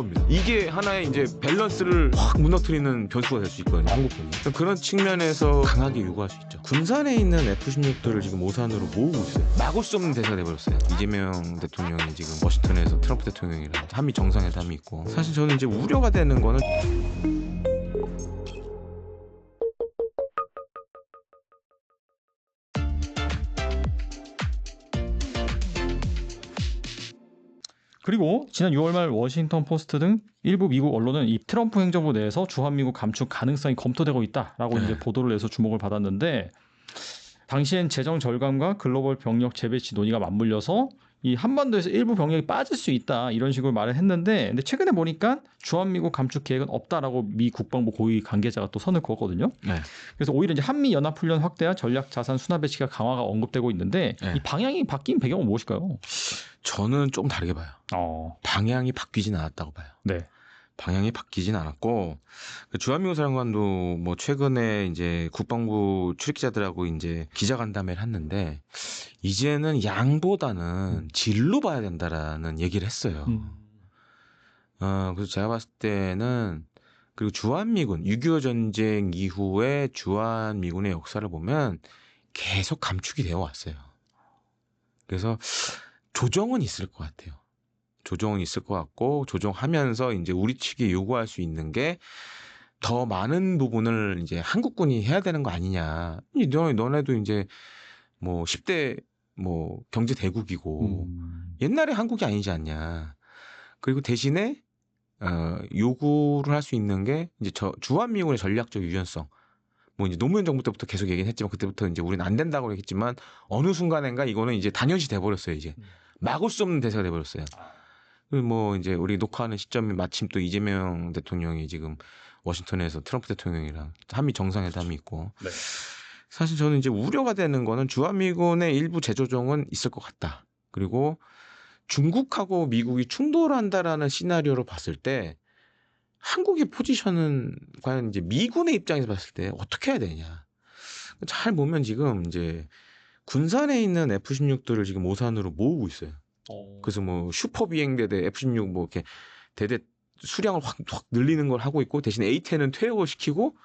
겁니다. 이게 하나의 이제 밸런스를 확 무너뜨리는 변수가 될 수 있거든요, 한국군이. 그런 측면에서 강하게 요구할 수 있죠. 군산에 있는 F-16들을 지금 오산으로 모으고 있어요. 막을 수 없는 대사가 돼버렸어요. 이재명 대통령이 지금 워싱턴에서 트럼프 대통령이랑 한미 정상회담이 있고, 사실 저는 이제 우려가 되는 거는 그리고 지난 6월 말 워싱턴 포스트 등 일부 미국 언론은 이 트럼프 행정부 내에서 주한미군 감축 가능성이 검토되고 있다라고 이제 보도를 내서 주목을 받았는데, 당시엔 재정 절감과 글로벌 병력 재배치 논의가 맞물려서 이 한반도에서 일부 병력이 빠질 수 있다 이런 식으로 말을 했는데, 근데 최근에 보니까 주한미군 감축 계획은 없다라고 미 국방부 고위 관계자가 또 선을 그었거든요. 네. 그래서 오히려 이제 한미 연합훈련 확대와 전략 자산 수납 배치가 강화가 언급되고 있는데, 네. 이 방향이 바뀐 배경은 무엇일까요? 저는 좀 다르게 봐요. 방향이 바뀌진 않았다고 봐요. 네. 방향이 바뀌진 않았고, 주한미군 사령관도 뭐 최근에 이제 국방부 출입기자들하고 이제 기자간담회를 했는데, 이제는 양보다는 질로 봐야 된다라는 얘기를 했어요. 그래서 제가 봤을 때는, 그리고 주한미군 6.25 전쟁 이후에 주한미군의 역사를 보면 계속 감축이 되어 왔어요. 그래서 조정은 있을 것 같아요. 조정은 있을 것 같고, 조정하면서 이제 우리 측이 요구할 수 있는 게 더 많은 부분을 이제 한국군이 해야 되는 거 아니냐. 너네도 이제 뭐 10대 뭐 경제 대국이고 옛날에 한국이 아니지 않냐. 그리고 대신에 요구를 할 수 있는 게 이제 주한미군의 전략적 유연성. 뭐 이제 노무현 정부 때부터 계속 얘기는 했지만, 그때부터 이제 우리는 안 된다고 했지만 어느 순간인가 이거는 이제 당연시 돼버렸어요. 이제 막을 수 없는 대세가 돼버렸어요. 뭐 이제 우리 녹화하는 시점이 마침 또 이재명 대통령이 지금 워싱턴에서 트럼프 대통령이랑 한미 정상회담이 있고, 네. 사실 저는 이제 우려가 되는 거는 주한미군의 일부 재조정은 있을 것 같다. 그리고 중국하고 미국이 충돌한다라는 시나리오로 봤을 때 한국의 포지션은 과연 이제 미군의 입장에서 봤을 때 어떻게 해야 되냐. 잘 보면 지금 이제 군산에 있는 F-16들을 지금 오산으로 모으고 있어요. 그래서 뭐 슈퍼 비행대대 F-16 뭐 이렇게 대대 수량을 확 늘리는 걸 하고 있고, 대신 A-10은 퇴역시키고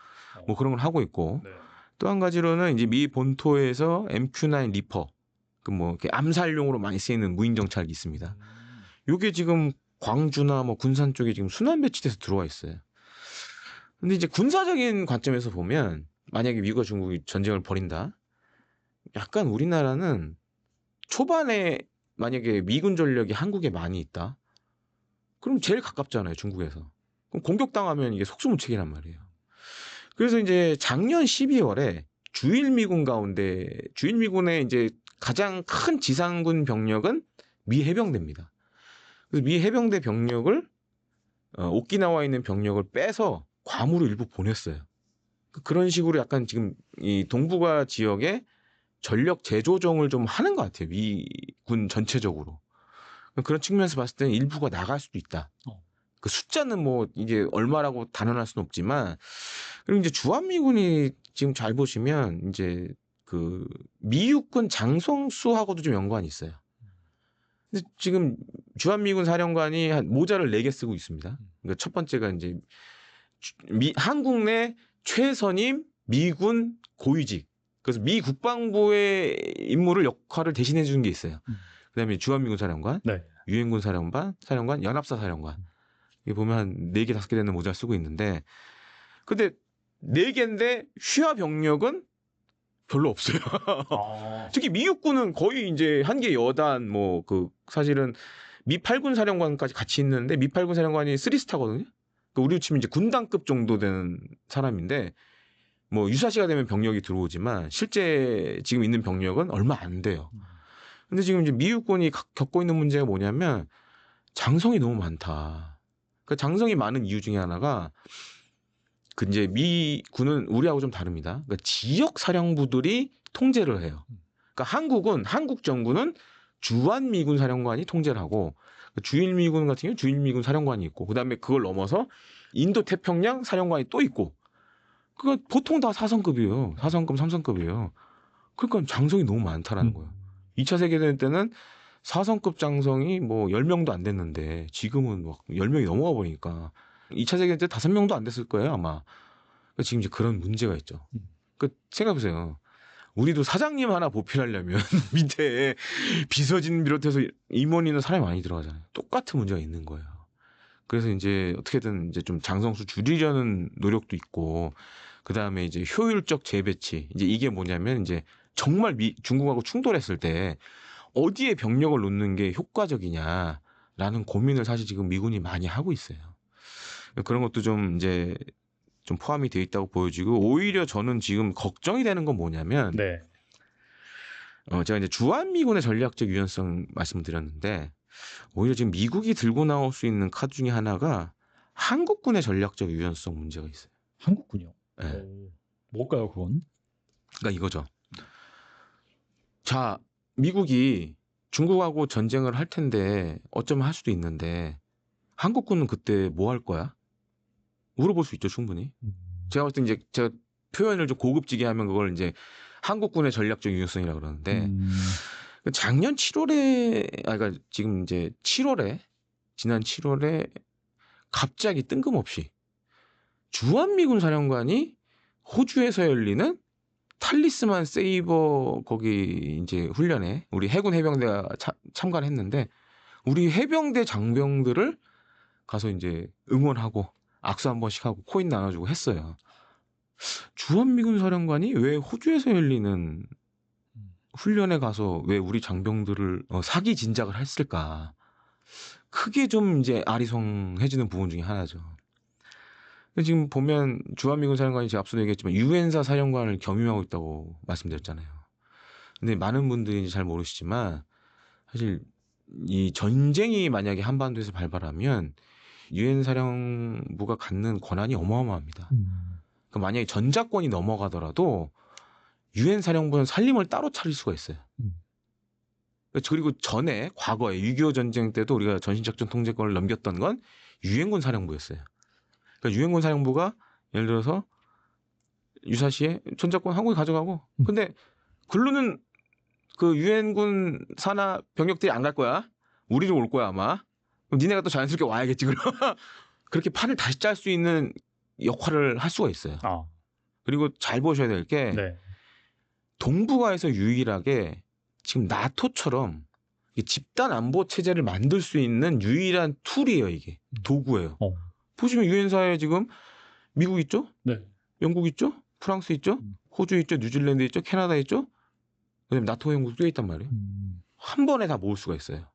뭐 그런 걸 하고 있고, 네. 또 한 가지로는 이제 미 본토에서 MQ-9 리퍼, 그 뭐 이렇게 암살용으로 많이 쓰이는 무인 정찰기 있습니다. 요게 지금 광주나 뭐 군산 쪽에 지금 순환 배치돼서 들어와 있어요. 근데 이제 군사적인 관점에서 보면, 만약에 미국과 중국이 전쟁을 벌인다, 약간 우리나라는 초반에 만약에 미군 전력이 한국에 많이 있다, 그럼 제일 가깝잖아요, 중국에서. 그럼 공격당하면 이게 속수무책이란 말이에요. 그래서 이제 작년 12월에 주일미군의 이제 가장 큰 지상군 병력은 미 해병대입니다. 그래서 미 해병대 병력을 오키나와에 있는 병력을 빼서 괌으로 일부 보냈어요. 그런 식으로 약간 지금 이 동북아 지역에 전력 재조정을 좀 하는 것 같아요, 미군 전체적으로. 그런 측면에서 봤을 때는 일부가 나갈 수도 있다. 그 숫자는 뭐 이게 얼마라고 단언할 수는 없지만, 그리고 이제 주한미군이 지금 잘 보시면 이제 그 미육군 장성수하고도 좀 연관이 있어요. 근데 지금 주한미군 사령관이 한 모자를 4개 쓰고 있습니다. 그러니까 첫 번째가 이제 한국 내 최선임 미군 고위직. 그래서 미 국방부의 역할을 대신해 주는 게 있어요. 그다음에 주한미군 사령관, 네. 유엔군 사령관, 연합사 사령관. 이게 보면 한 4개, 5개 되는 모자를 쓰고 있는데, 근데 4개인데 휘하 병력은 별로 없어요. 특히 미 육군은 거의 이제 한 개 여단, 뭐 사실은 미 8군 사령관까지 같이 있는데, 미 8군 사령관이 3스타거든요. 우리로 치면 이제 군단급 정도 되는 사람인데, 뭐 유사시가 되면 병력이 들어오지만 실제 지금 있는 병력은 얼마 안 돼요. 근데 지금 이제 미 육군이 겪고 있는 문제가 뭐냐면 장성이 너무 많다. 그 장성이 많은 이유 중에 하나가, 그 이제 미 군은 우리하고 좀 다릅니다. 그러니까 지역 사령부들이 통제를 해요. 그러니까 한국 정부는 주한미군 사령관이 통제를 하고, 주일미군 같은 경우 주일미군 사령관이 있고, 그다음에 그걸 넘어서 인도 태평양 사령관이 또 있고, 그거 보통 다 4성급이에요. 4성급, 3성급이에요. 그러니까 장성이 너무 많다라는 거예요. 2차 세계대전 때는 사성급 장성이 뭐 10명도 안 됐는데 지금은 막 10명이 넘어가 버리니까 2차 세계대전 때 5명도 안 됐을 거예요, 아마. 그러니까 지금 이제 그런 문제가 있죠. 그 생각해 보세요. 우리도 사장님 하나 보필하려면 밑에 비서진 비롯해서 임원이나 사람이 많이 들어가잖아요. 똑같은 문제가 있는 거예요. 그래서 이제 어떻게든 이제 좀 장성수 줄이려는 노력도 있고, 그 다음에 이제 효율적 재배치. 이제 이게 뭐냐면 이제 정말 중국하고 충돌했을 때 어디에 병력을 놓는 게 효과적이냐라는 고민을 사실 지금 미군이 많이 하고 있어요. 그런 것도 좀 이제 좀 포함이 되어 있다고 보여지고, 오히려 저는 지금 걱정이 되는 건 뭐냐면 네. 제가 이제 주한미군의 전략적 유연성 말씀드렸는데, 오히려 지금 미국이 들고 나올 수 있는 카드 중에 하나가 한국군의 전략적 유연성 문제가 있어요. 한국군요. 네. 뭘까요, 그건? 그러니까 이거죠. 자, 미국이 중국하고 전쟁을 할 텐데 어쩌면 할 수도 있는데 한국군은 그때 뭐 할 거야? 물어볼 수 있죠, 충분히. 제가 봤을 때 이제 제가 표현을 좀 고급지게 하면 그걸 이제 한국군의 전략적 유연성이라고 그러는데, 작년 7월에, 그러니까 지금 이제 7월에, 지난 7월에 갑자기 뜬금없이 주한미군 사령관이 호주에서 열리는 탈리스만 세이버 거기 이제 훈련에 우리 해군 해병대가 참가를 했는데, 우리 해병대 장병들을 가서 이제 응원하고 악수 한 번씩 하고 코인 나눠주고 했어요. 주한미군 사령관이 왜 호주에서 열리는 훈련에 가서 왜 우리 장병들을 사기 진작을 했을까? 크게 좀 이제 아리송해지는 부분 중에 하나죠. 지금 보면 주한미군 사령관이 제가 앞서도 얘기했지만 유엔사 사령관을 겸임하고 있다고 말씀드렸잖아요. 근데 많은 분들이 잘 모르시지만 사실 이 전쟁이 만약에 한반도에서 발발하면 유엔 사령부가 갖는 권한이 어마어마합니다. 그러니까 만약에 전자권이 넘어가더라도 유엔 사령부는 살림을 따로 차릴 수가 있어요. 그리고 전에 과거에 6.25 전쟁 때도 우리가 전신작전 통제권을 넘겼던 건 유엔군 사령부였어요. 그러니까 유엔군 사령부가 예를 들어서 유사시에 전자권 한국이 가져가고, 근데 글로는 그 유엔군 산하 병력들이 안 갈 거야. 우리로 올 거야 아마. 그럼 니네가 또 자연스럽게 와야겠지. 그럼 그렇게 판을 다시 짤 수 있는 역할을 할 수가 있어요. 그리고 잘 보셔야 될 게 네. 동북아에서 유일하게 지금 나토처럼 집단 안보 체제를 만들 수 있는 유일한 툴이에요. 이게 도구예요. 보시면 유엔사에 지금 미국 있죠? 네. 영국 있죠? 프랑스 있죠? 호주 있죠? 뉴질랜드 있죠? 캐나다 있죠? 그다음에 나토 회원국도 꽤 있단 말이에요. 한 번에 다 모을 수가 있어요.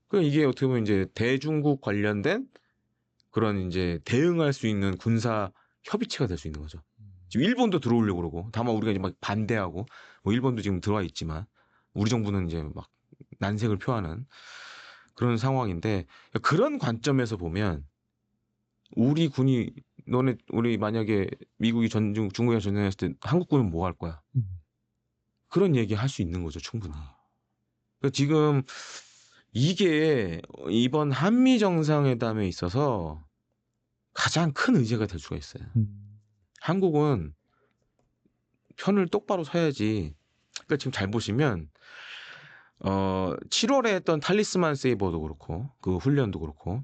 그러니까 이게 어떻게 보면 이제 대중국 관련된 그런 이제 대응할 수 있는 군사 협의체가 될 수 있는 거죠. 지금 일본도 들어오려고 그러고, 다만 우리가 이제 막 반대하고, 뭐 일본도 지금 들어와 있지만 우리 정부는 이제 막 난색을 표하는 그런 상황인데, 그런 관점에서 보면 우리 군이 우리 만약에 미국이 중국이랑 전쟁했을 때 한국군은 뭐 할 거야? 그런 얘기 할 수 있는 거죠, 충분히. 그러니까 지금 이게 이번 한미 정상회담에 있어서 가장 큰 의제가 될 수가 있어요. 한국은 편을 똑바로 서야지. 그러니까 지금 잘 보시면 7월에 했던 탈리스만 세이버도 그렇고 그 훈련도 그렇고,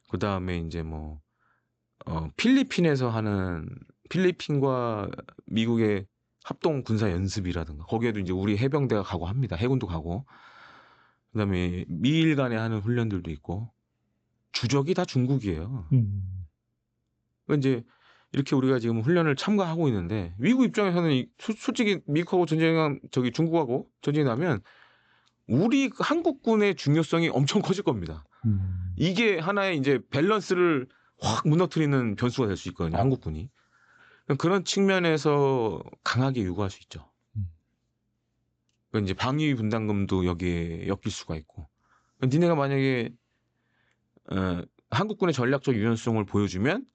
그 다음에 이제 뭐 필리핀에서 하는 필리핀과 미국의 합동 군사 연습이라든가, 거기에도 이제 우리 해병대가 가고 합니다. 해군도 가고. 그다음에 미일 간에 하는 훈련들도 있고, 주적이 다 중국이에요. 그러니까 이제 이렇게 우리가 지금 훈련을 참가하고 있는데, 미국 입장에서는 솔직히 미국하고 중국하고 전쟁이 나면 우리 한국군의 중요성이 엄청 커질 겁니다. 이게 하나의 이제 밸런스를 확 무너뜨리는 변수가 될 수 있거든요, 한국군이. 그런 측면에서 강하게 요구할 수 있죠. 그러니까 이제 방위 분담금도 여기에 엮일 수가 있고, 니네가 만약에 한국군의 전략적 유연성을 보여주면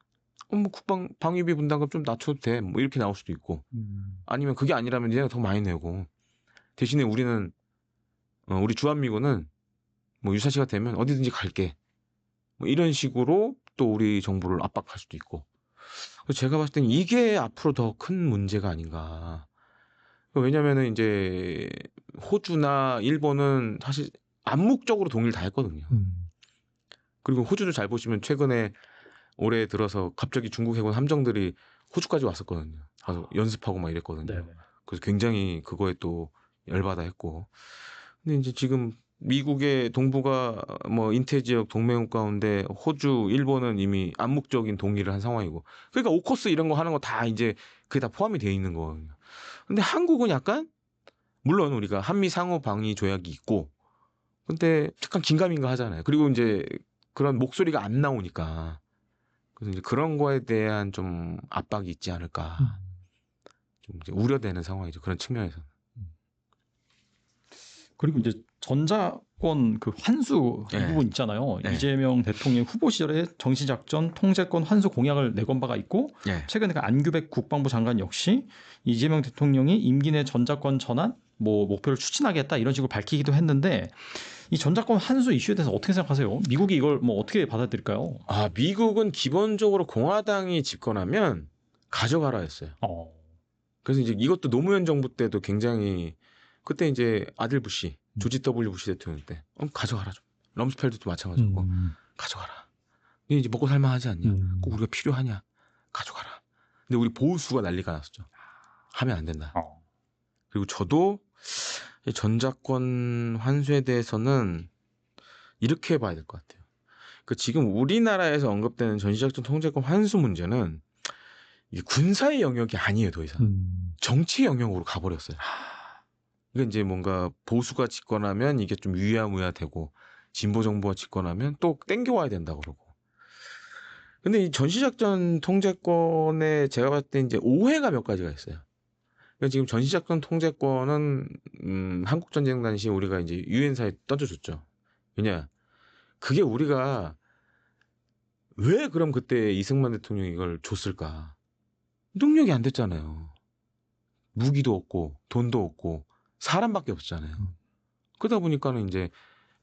뭐 국방 방위비 분담금 좀 낮춰도 돼, 뭐 이렇게 나올 수도 있고, 아니면 그게 아니라면 니네가 더 많이 내고, 대신에 우리는 우리 주한미군은 뭐 유사시가 되면 어디든지 갈게, 뭐 이런 식으로 또 우리 정부를 압박할 수도 있고. 제가 봤을 때는 이게 앞으로 더 큰 문제가 아닌가. 왜냐면은 이제 호주나 일본은 사실 암묵적으로 동의를 다 했거든요. 그리고 호주도 잘 보시면 최근에 올해 들어서 갑자기 중국 해군 함정들이 호주까지 왔었거든요. 가서 연습하고 막 이랬거든요. 네네. 그래서 굉장히 그거에 또 열받아 했고. 근데 이제 지금 미국의 동부가 뭐 인태 지역 동맹국 가운데 호주, 일본은 이미 암묵적인 동의를 한 상황이고. 그러니까 오커스 이런 거 하는 거 다 이제 그게 다 포함이 돼 있는 거거든요. 근데 한국은 약간 물론 우리가 한미 상호 방위 조약이 있고 근데 약간 긴가민가 하잖아요. 그리고 이제 그런 목소리가 안 나오니까. 그래서 이제 그런 거에 대한 좀 압박이 있지 않을까. 좀 이제 우려되는 상황이죠. 그런 측면에서. 그리고 이제 전자권 그 환수 이 네. 부분 있잖아요. 네. 이재명 대통령 후보 시절에 정치작전 통제권 환수 공약을 내건 바가 있고 네. 최근에 그 안규백 국방부 장관 역시 이재명 대통령이 임기 내 전자권 전환 뭐 목표를 추진하겠다 이런 식으로 밝히기도 했는데 이 전자권 환수 이슈에 대해서 어떻게 생각하세요? 미국이 이걸 뭐 어떻게 받아들일까요? 아, 미국은 기본적으로 공화당이 집권하면 가져가라 했어요. 그래서 이제 이것도 노무현 정부 때도 굉장히 그때 이제 아들 부시, 조지 W 부시 대통령 때 가져가라 좀. 럼스펠드도 마찬가지고 가져가라. 이게 이제 먹고 살만하지 않냐? 꼭 우리가 필요하냐? 가져가라. 근데 우리 보수가 난리가 났었죠. 하면 안 된다. 그리고 저도 이 전자권 환수에 대해서는 이렇게 봐야 될 것 같아요. 그 지금 우리나라에서 언급되는 전시작전 통제권 환수 문제는 이게 군사의 영역이 아니에요, 더 이상. 정치 영역으로 가버렸어요. 그러니까 이제 뭔가 보수가 집권하면 이게 좀 유야무야 되고 진보 정부가 집권하면 또 땡겨와야 된다 그러고. 근데 이 전시작전 통제권에 제가 봤을 때 이제 오해가 몇 가지가 있어요. 그러니까 지금 전시작전 통제권은 한국 전쟁 당시 우리가 이제 유엔사에 던져줬죠. 왜냐? 그게 우리가 왜 그럼 그때 이승만 대통령이 이걸 줬을까? 능력이 안 됐잖아요. 무기도 없고 돈도 없고 사람밖에 없잖아요. 그러다 보니까는 이제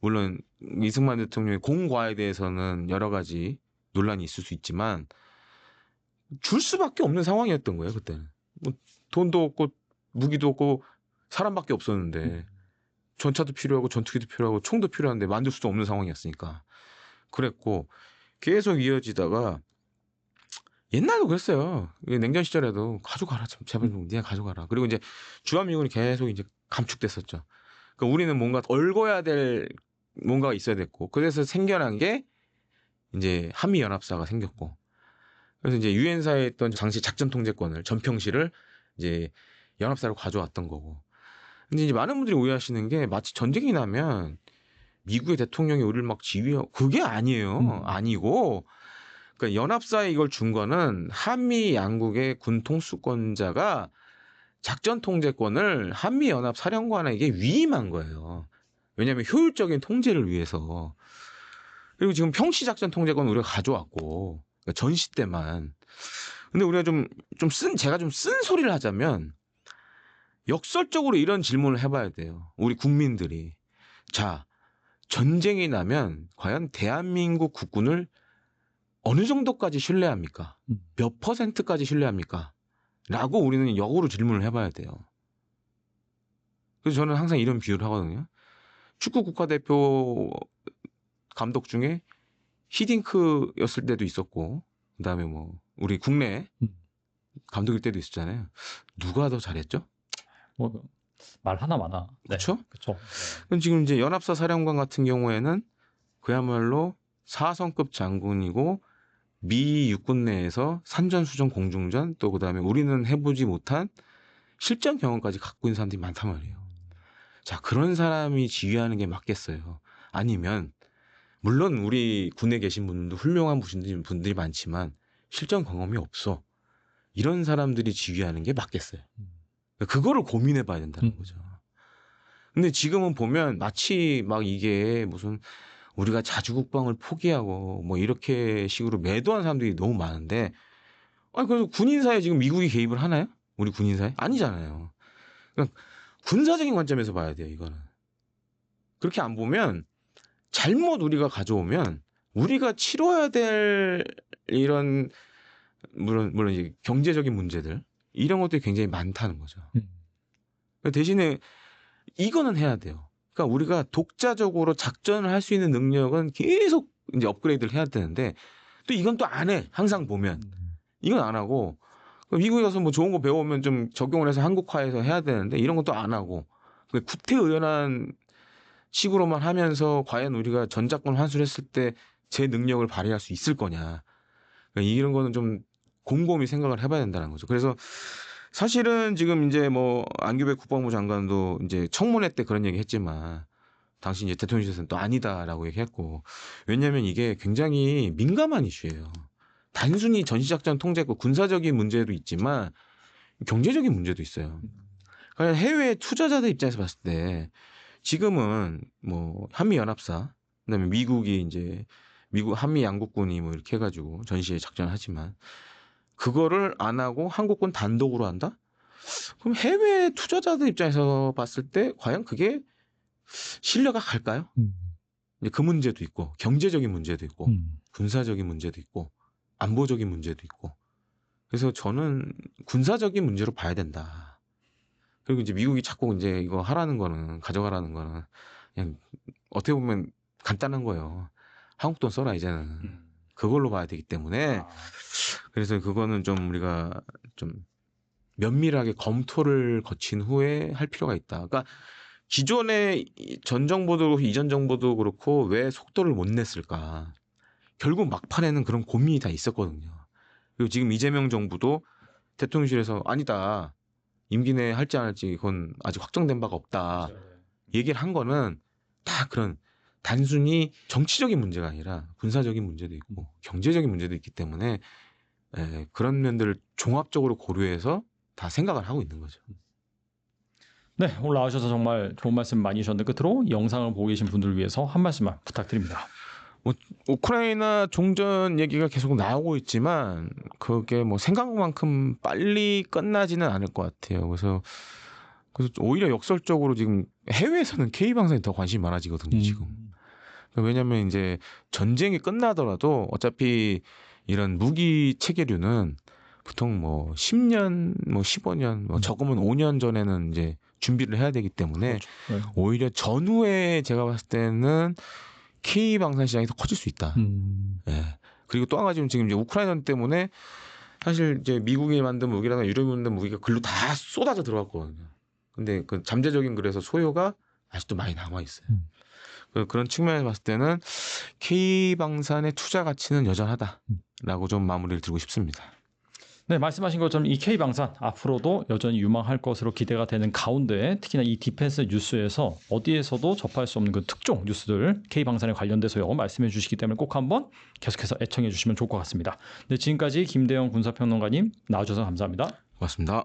물론 이승만 대통령의 공과에 대해서는 여러 가지 논란이 있을 수 있지만 줄 수밖에 없는 상황이었던 거예요 그때는. 뭐 돈도 없고 무기도 없고 사람밖에 없었는데 전차도 필요하고 전투기도 필요하고 총도 필요한데 만들 수도 없는 상황이었으니까 그랬고 계속 이어지다가 옛날도 그랬어요. 냉전 시절에도 가져가라 제발 좀 네가 가져가라. 그리고 이제 주한미군이 계속 이제 감축됐었죠. 그러니까 우리는 뭔가 얽어야 될 뭔가가 있어야 됐고 그래서 생겨난 게 이제 한미 연합사가 생겼고 그래서 이제 유엔사에 있던 당시 작전 통제권을 전평시를 이제 연합사로 가져왔던 거고. 근데 이제 많은 분들이 오해하시는 게 마치 전쟁이 나면 미국의 대통령이 우리를 막 지휘하고 그게 아니에요. 아니고 그러니까 연합사에 이걸 준 거는 한미 양국의 군 통수권자가 작전 통제권을 한미 연합 사령관에게 위임한 거예요. 왜냐하면 효율적인 통제를 위해서. 그리고 지금 평시 작전 통제권 우리가 가져왔고 그러니까 전시 때만. 근데 우리가 제가 좀 쓴 소리를 하자면 역설적으로 이런 질문을 해봐야 돼요. 우리 국민들이. 자, 전쟁이 나면 과연 대한민국 국군을 어느 정도까지 신뢰합니까? 몇 %까지 신뢰합니까? 라고 우리는 역으로 질문을 해봐야 돼요. 그래서 저는 항상 이런 비유를 하거든요. 축구 국가대표 감독 중에 히딩크였을 때도 있었고, 그 다음에 뭐, 우리 국내 감독일 때도 있었잖아요. 누가 더 잘했죠? 뭐, 말 하나 많아. 그렇죠? 그렇죠. 그럼 지금 이제 연합사 사령관 같은 경우에는 그야말로 4성급 장군이고 미 육군 내에서 산전수전 공중전 또 그다음에 우리는 해보지 못한 실전 경험까지 갖고 있는 사람들이 많단 말이에요. 자, 그런 사람이 지휘하는 게 맞겠어요. 아니면 물론 우리 군에 계신 분들도 훌륭한 분들이 많지만 실전 경험이 없어. 이런 사람들이 지휘하는 게 맞겠어요. 그거를 고민해 봐야 된다는 거죠. 근데 지금은 보면 마치 막 이게 무슨 우리가 자주국방을 포기하고 뭐 이렇게 식으로 매도한 사람들이 너무 많은데 아니 그래서 군인사에 지금 미국이 개입을 하나요? 우리 군인사에? 아니잖아요. 그러니까 군사적인 관점에서 봐야 돼요, 이거는. 그렇게 안 보면 잘못 우리가 가져오면 우리가 치러야 될 이런 물론 이제 경제적인 문제들 이런 것들이 굉장히 많다는 거죠. 대신에 이거는 해야 돼요. 그러니까 우리가 독자적으로 작전을 할 수 있는 능력은 계속 이제 업그레이드를 해야 되는데 또 이건 또 안 해. 항상 보면 이건 안 하고 미국에 가서 뭐 좋은 거 배우면 좀 적용을 해서 한국화해서 해야 되는데 이런 것도 안 하고 구태의연한 식으로만 하면서 과연 우리가 전작권 환수했을 때 제 능력을 발휘할 수 있을 거냐. 그러니까 이런 거는 좀 곰곰이 생각을 해봐야 된다는 거죠. 그래서 사실은 지금 이제 뭐 안규백 국방부 장관도 이제 청문회 때 그런 얘기 했지만 당시 이제 대통령실에서는 또 아니다라고 얘기했고 왜냐하면 이게 굉장히 민감한 이슈예요. 단순히 전시작전 통제고 군사적인 문제도 있지만 경제적인 문제도 있어요. 그러니까 해외 투자자들 입장에서 봤을 때 지금은 뭐 한미연합사 그다음에 미국이 이제 미국 한미 양국군이 뭐 이렇게 해가지고 전시에 작전하지만 그거를 안 하고 한국군 단독으로 한다? 그럼 해외 투자자들 입장에서 봤을 때 과연 그게 신뢰가 갈까요? 이제 그 문제도 있고 경제적인 문제도 있고 군사적인 문제도 있고 안보적인 문제도 있고 그래서 저는 군사적인 문제로 봐야 된다. 그리고 이제 미국이 자꾸 이제 이거 하라는 거는 가져가라는 거는 그냥 어떻게 보면 간단한 거예요. 한국 돈 써라 이제는 그걸로 봐야 되기 때문에 그래서 그거는 좀 우리가 좀 면밀하게 검토를 거친 후에 할 필요가 있다. 그러니까 기존의 전 정부도 그렇고 이전 정부도 그렇고 왜 속도를 못 냈을까? 결국 막판에는 그런 고민이 다 있었거든요. 그리고 지금 이재명 정부도 대통령실에서 아니다. 임기 내에 할지 안 할지 그건 아직 확정된 바가 없다. 얘기를 한 거는 다 그런 단순히 정치적인 문제가 아니라 군사적인 문제도 있고 경제적인 문제도 있기 때문에 그런 면들을 종합적으로 고려해서 다 생각을 하고 있는 거죠. 네, 오늘 나와주셔서 정말 좋은 말씀 많이 주셨는데 끝으로 영상을 보고 계신 분들을 위해서 한 말씀만 부탁드립니다. 뭐 우크라이나 종전 얘기가 계속 나오고 있지만 그게 뭐 생각만큼 빨리 끝나지는 않을 것 같아요. 그래서 오히려 역설적으로 지금 해외에서는 K 방송에 더 관심이 많아지거든요. 지금. 왜냐하면 이제 전쟁이 끝나더라도 어차피 이런 무기 체계류는 보통 뭐 10년, 뭐 15년, 뭐 적으면 5년 전에는 이제 준비를 해야 되기 때문에 그렇죠. 오히려 전후에 제가 봤을 때는 K 방산 시장이 더 커질 수 있다. 예. 그리고 또 한 가지는 지금 이제 우크라이나 때문에 사실 이제 미국이 만든 무기랑 유럽이 만든 무기가 글로 다 쏟아져 들어갔거든요. 근데 그 잠재적인 그래서 소요가 아직도 많이 남아 있어요. 그런 측면에서 봤을 때는 K 방산의 투자 가치는 여전하다라고 좀 마무리를 드리고 싶습니다. 네, 말씀하신 것처럼 이 K방산 앞으로도 여전히 유망할 것으로 기대가 되는 가운데 특히나 이 디펜스 뉴스에서 어디에서도 접할 수 없는 그 특종 뉴스들 K방산에 관련돼서요 말씀해 주시기 때문에 꼭 한번 계속해서 애청해 주시면 좋을 것 같습니다. 네, 지금까지 김대영 군사평론가님 나와주셔서 감사합니다. 고맙습니다.